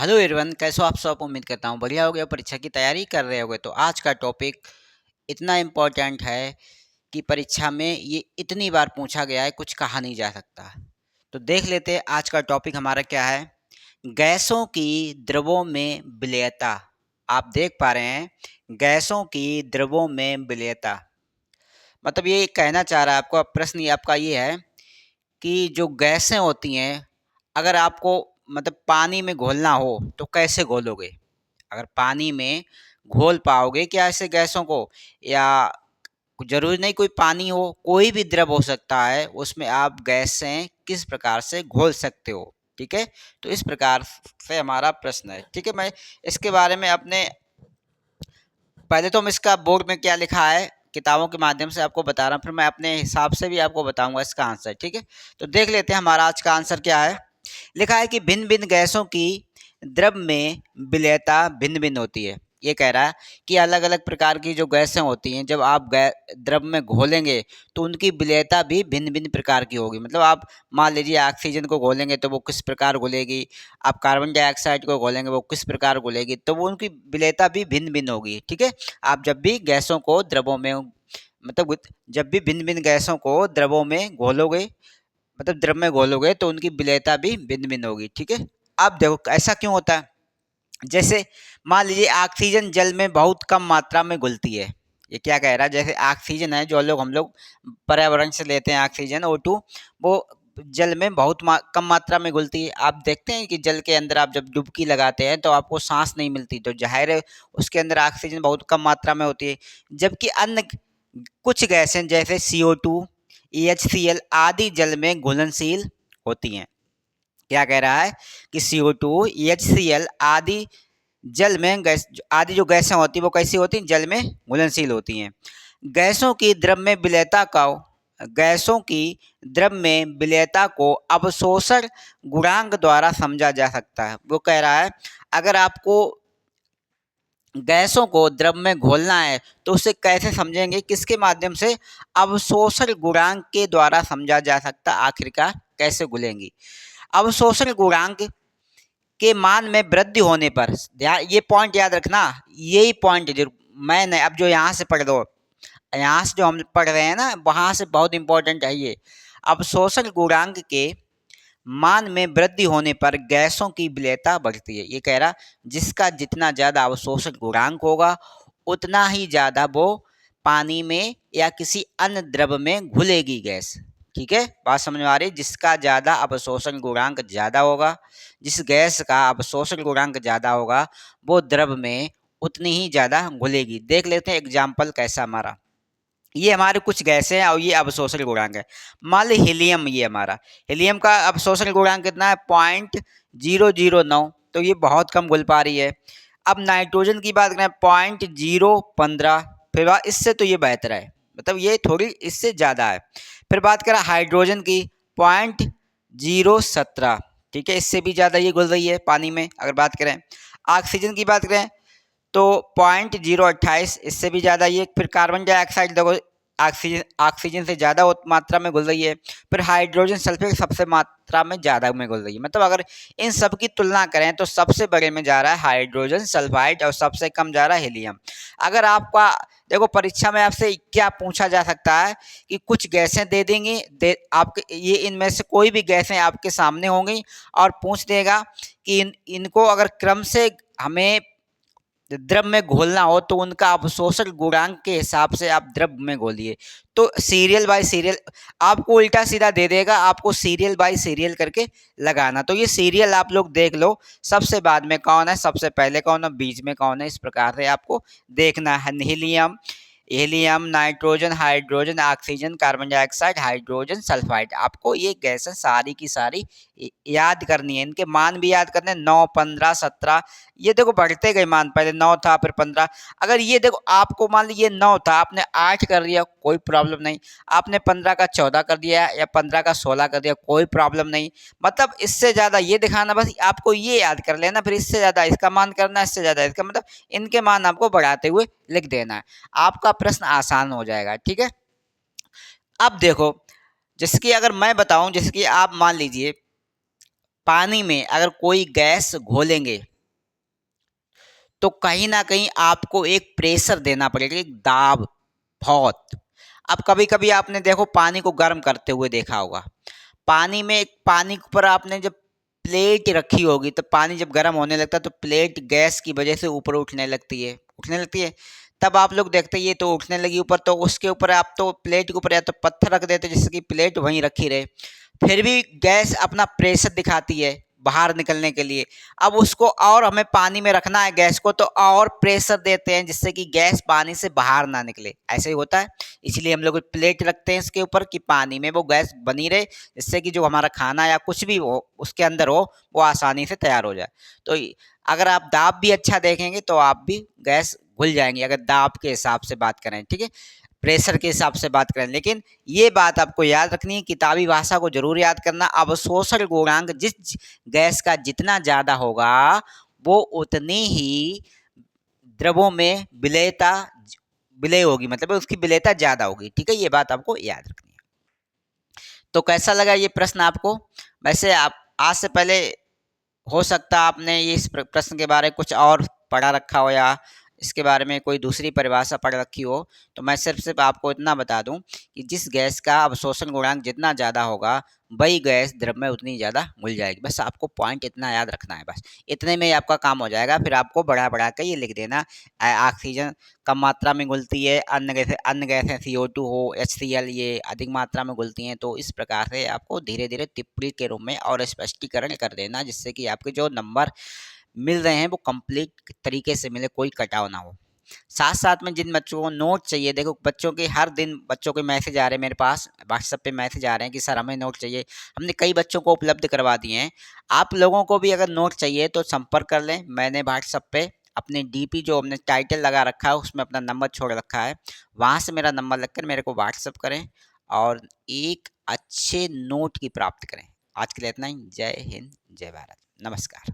Hello everyone, कैसे हो आप सब। उम्मीद करता हूँ बढ़िया हो गया, परीक्षा की तैयारी कर रहे होगे। तो आज का टॉपिक इतना इम्पोर्टेंट है कि परीक्षा में ये इतनी बार पूछा गया है, कुछ कहा नहीं जा सकता। तो देख लेते हैं आज का टॉपिक हमारा क्या है। गैसों की द्रवों में विलयता। आप देख पा रहे हैं, गैसों की द्रवों में विलयता मतलब ये कहना चाह रहा है आपको। प्रश्न ये आपका ये है कि जो गैसें होती हैं, अगर आपको मतलब पानी में घोलना हो तो कैसे घोलोगे। अगर पानी में घोल पाओगे क्या ऐसे गैसों को, या जरूरी नहीं कोई पानी हो, कोई भी द्रव हो सकता है, उसमें आप गैसें किस प्रकार से घोल सकते हो। ठीक है, तो इस प्रकार से हमारा प्रश्न है। ठीक है, मैं इसके बारे में अपने पहले तो हम इसका बोर्ड में क्या लिखा है किताबों के माध्यम से आपको बता रहा हूँ, फिर मैं अपने हिसाब से भी आपको बताऊंगा इसका आंसर। ठीक है, तो देख लेते हैं हमारा आज का आंसर क्या है। लिखा है कि भिन्न भिन्न गैसों की द्रव में विलयता भिन्न भिन्न होती है। ये कह रहा है कि अलग अलग प्रकार की जो गैसें होती हैं, जब आप द्रव में घोलेंगे तो उनकी विलयता भी भिन्न भिन्न प्रकार की होगी। मतलब आप मान लीजिए ऑक्सीजन को घोलेंगे तो वो किस प्रकार घुलेगी, आप कार्बन डाइऑक्साइड को घोलेंगे वो किस प्रकार घुलेगी, तो वो उनकी विलयता भी भिन्न भिन्न होगी। ठीक है, आप जब भी गैसों को द्रवों में मतलब जब भी भिन्न भिन्न गैसों को द्रवों में घोलोगे, मतलब द्रव में घोलोगे, तो उनकी विलयता भी भिन्न भिन्न होगी। ठीक है, अब देखो ऐसा क्यों होता है। जैसे मान लीजिए ऑक्सीजन जल में बहुत कम मात्रा में घुलती है। ये क्या कह रहा है, जैसे ऑक्सीजन है जो हम लोग पर्यावरण से लेते हैं, ऑक्सीजन O2, वो जल में बहुत कम मात्रा में घुलती है। आप देखते हैं कि जल के अंदर आप जब डुबकी लगाते हैं तो आपको सांस नहीं मिलती, तो जाहिर है उसके अंदर ऑक्सीजन बहुत कम मात्रा में होती है। जबकि अन्य कुछ गैसें जैसे CO2, EHCl आदि जल में घुलनशील होती हैं। क्या कह रहा है कि CO2, EHCl आदि जल में गैस आदि जो गैसें होती हैं वो कैसी होती हैं, जल में घुलनशील होती हैं। गैसों की द्रव में विलयता का गैसों की द्रव में विलयता को अवशोषण गुणांक द्वारा समझा जा सकता है। वो कह रहा है अगर आपको गैसों को द्रव में घोलना है तो उसे कैसे समझेंगे, किसके माध्यम से, अवशोषण गुणांक के द्वारा समझा जा सकता। आखिरकार कैसे घुलेंगी। अवशोषण गुणांक के मान में वृद्धि होने पर, ध्यान ये पॉइंट याद रखना, यही पॉइंट जो मैंने अब जो यहाँ से पढ़ दो, यहाँ से जो हम पढ़ रहे हैं ना, वहाँ से बहुत इंपॉर्टेंट है ये। अवशोषण गुणांक के मान में वृद्धि होने पर गैसों की विलयता बढ़ती है। ये कह रहा जिसका जितना ज़्यादा अवशोषण गुणांक होगा उतना ही ज़्यादा वो पानी में या किसी अन्य द्रव में घुलेगी गैस। ठीक है, बात समझ में आ रही है। जिसका ज़्यादा अवशोषण गुणांक ज़्यादा होगा, जिस गैस का अवशोषण गुणांक ज़्यादा होगा, वो द्रव में उतनी ही ज़्यादा घुलेगी। देख लेते हैं एग्जाम्पल कैसा हमारा। ये हमारे कुछ गैसें हैं और ये अवशोषण गुणांक है। मान ली हीलियम, ये हमारा हीलियम का अवशोषण गुणांक कितना है, 0.009, तो ये बहुत कम घुल पा रही है। अब नाइट्रोजन की बात करें 0.015, फिर बात इससे तो ये बेहतर है, मतलब ये थोड़ी इससे ज़्यादा है। फिर बात करें हाइड्रोजन की 0.017, ठीक है, इससे भी ज़्यादा ये घुल रही है पानी में। अगर बात करें ऑक्सीजन की बात करें तो 0.028, इससे भी ज़्यादा ये। फिर कार्बन डाइऑक्साइड देखो ऑक्सीजन ऑक्सीजन से ज़्यादा मात्रा में घुल रही है। फिर हाइड्रोजन सल्फेट सबसे मात्रा में ज़्यादा में घुल रही है। मतलब अगर इन सब की तुलना करें तो सबसे बड़े में जा रहा है हाइड्रोजन सल्फाइड और सबसे कम जा रहा है हीलियम। अगर आपका देखो परीक्षा में आपसे क्या पूछा जा सकता है कि कुछ गैसें दे देंगे, आपके ये इनमें से कोई भी गैसें आपके सामने होंगी और पूछ देगा कि इनको अगर क्रम से हमें द्रव में घोलना हो तो उनका अवशोषण गुणांक के हिसाब से आप द्रव में घोलिए। तो सीरियल बाय सीरियल आपको उल्टा सीधा दे देगा, आपको सीरियल बाय सीरियल करके लगाना। तो ये सीरियल आप लोग देख लो, सबसे बाद में कौन है, सबसे पहले कौन है, बीच में कौन है, इस प्रकार से आपको देखना है। Helium, helium, nitrogen, hydrogen, oxygen, carbon dioxide, hydrogen sulphide, आपको ये गैसें सारी की सारी याद करनी है। इनके मान भी याद करने, 9, 15, 17, ये देखो बढ़ते गए मान, पहले 9 था फिर 15। अगर ये देखो आपको मान लीजिए 9 था, आपने 8 कर दिया कोई प्रॉब्लम नहीं, आपने 15 का 14 कर दिया या 15 का 16 कर दिया कोई प्रॉब्लम नहीं। मतलब इससे ज़्यादा ये दिखाना, बस आपको ये याद कर लेना, फिर इससे ज़्यादा इसका मान करना, इससे ज़्यादा इसका, मतलब इनके मान आपको बढ़ाते हुए लिख देना है, आपका प्रश्न आसान हो जाएगा। ठीक है, अब देखो जैसे कि अगर मैं बताऊं, जैसे कि आप मान लीजिए पानी में अगर कोई गैस घोलेंगे, तो कहीं न कहीं आपको एक प्रेशर देना पड़ेगा, एक दाब बहुत। अब कभी-कभी आपने देखो पानी को गर्म करते हुए देखा होगा। पानी के ऊपर आपने जब प्लेट रखी होगी तो पानी जब गर्म होने लगता है तो प्लेट गैस की वजह से ऊपर उठने लगती है। तब आप लोग देखते हैं ये तो उठने लगी ऊपर, तो उसके ऊपर आप तो प्लेट के ऊपर या तो पत्थर रख देते जिससे कि प्लेट वहीं रखी रहे। फिर भी गैस अपना प्रेशर दिखाती है बाहर निकलने के लिए। अब उसको और हमें पानी में रखना है गैस को, तो और प्रेशर देते हैं जिससे कि गैस पानी से बाहर ना निकले। ऐसे ही होता है। इसलिए हम लोग प्लेट रखते हैं इसके ऊपर कि पानी में वो गैस बनी रहे, जिससे कि जो हमारा खाना या कुछ भी हो उसके अंदर हो वो आसानी से तैयार हो जाए। तो अगर आप दाब भी अच्छा देखेंगे तो आप भी गैस घुल जाएंगे, अगर दाब के हिसाब से बात करें, ठीक है, प्रेशर के हिसाब से बात करें। लेकिन ये बात आपको याद रखनी है, किताबी भाषा को जरूर याद करना। अवशोषण गुणांक जिस गैस का जितना ज्यादा होगा वो उतनी ही द्रवों में विलय होगी, मतलब उसकी विलेयता ज्यादा होगी। ठीक है, ये बात आपको याद रखनी है। तो कैसा लगा ये प्रश्न आपको? वैसे आप आज से पहले हो सकता है आपने ये इस प्रश्न के बारे में कुछ और पढ़ा रखा हो या इसके बारे में कोई दूसरी परिभाषा पढ़ रखी हो। तो मैं सिर्फ आपको इतना बता दूं कि जिस गैस का अवशोषण गुणांक जितना ज़्यादा होगा वही गैस द्रव में उतनी ज़्यादा घुल जाएगी। बस आपको पॉइंट इतना याद रखना है, बस इतने में ही आपका काम हो जाएगा। फिर आपको बढ़ा बढ़ा के ये लिख देना, ऑक्सीजन कम मात्रा में घुलती है, अन्य गैसें CO2 हो, HCl, ये अधिक मात्रा में घुलती हैं। तो इस प्रकार से आपको धीरे धीरे टिप्पणी के रूप में और स्पष्टीकरण कर देना, जिससे कि आपके जो नंबर मिल रहे हैं वो कंप्लीट तरीके से मिले, कोई कटाव ना हो। साथ साथ में जिन बच्चों को नोट चाहिए, देखो बच्चों के हर दिन बच्चों के मैसेज आ रहे हैं, मेरे पास व्हाट्सएप पे मैसेज आ रहे हैं कि सर हमें नोट चाहिए। हमने कई बच्चों को उपलब्ध करवा दिए हैं। आप लोगों को भी अगर नोट चाहिए तो संपर्क कर लें। मैंने व्हाट्सएप पे अपने DP जो हमने टाइटल लगा रखा है उसमें अपना नंबर छोड़ रखा है, वहाँ से मेरा नंबर लगकर मेरे को व्हाट्सएप करें और एक अच्छे नोट की प्राप्त करें। आज के लिए इतना ही। जय हिंद, जय भारत, नमस्कार।